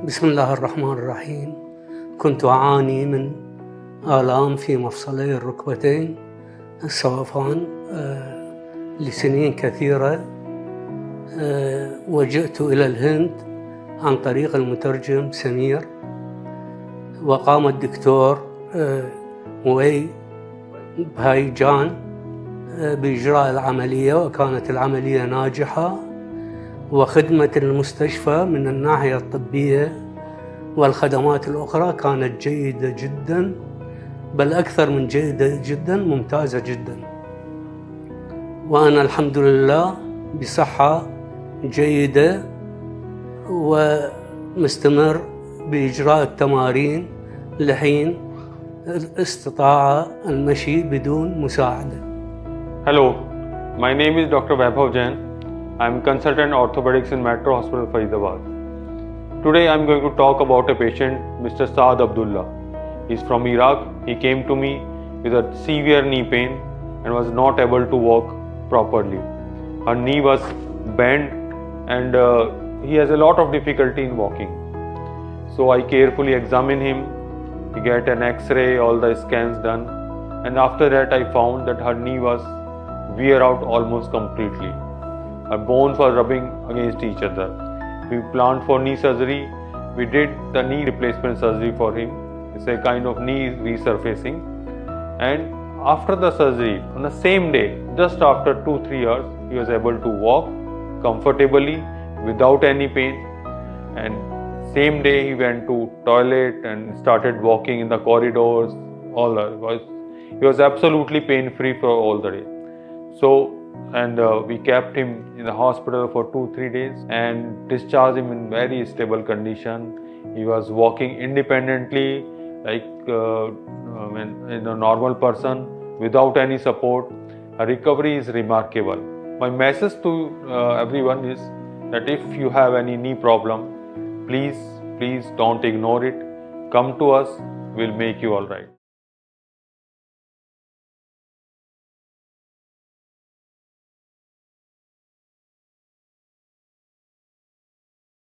بسم الله الرحمن الرحيم. كنت أعاني من آلام في مفصلي الركبتين السوفان لسنين كثيرة، وجئت إلى الهند عن طريق المترجم سمير، وقام الدكتور فايبهاف جان بإجراء العملية، وكانت العملية ناجحة، وخدمة المستشفى من الناحية الطبية والخدمات الأخرى كانت جيدة جدا، بل أكثر من جيدة جدا، ممتازة جدا. وأنا الحمد لله بصحة جيدة ومستمر بإجراء التمارين لحين استطاع المشي بدون مساعدة. Hello, my name is Dr Vaibhav Jain. I am consultant orthopedics in Metro Hospital, Faridabad. Today I am going to talk about a patient, Mr. Saad Abdullah. He is from Iraq. He came to me with a severe knee pain and was not able to walk properly. Her knee was bent and he has a lot of difficulty in walking. So I carefully examined him. He got an X-ray, all the scans done, and after that I found that her knee was wear out almost completely. Her bones were rubbing against each other. We planned for knee surgery. We did the knee replacement surgery for him. It's a kind of knee resurfacing. And after the surgery, on the same day, just after 2-3 hours, he was able to walk comfortably without any pain. And same day he went to toilet and started walking in the corridors. He was absolutely pain-free for all the day. So, we kept him in the hospital for 2-3 days and discharged him in very stable condition. He was walking independently like a normal person without any support. Her recovery is remarkable. My message to everyone is that if you have any knee problem, please don't ignore it. Come to us, we'll make you all right.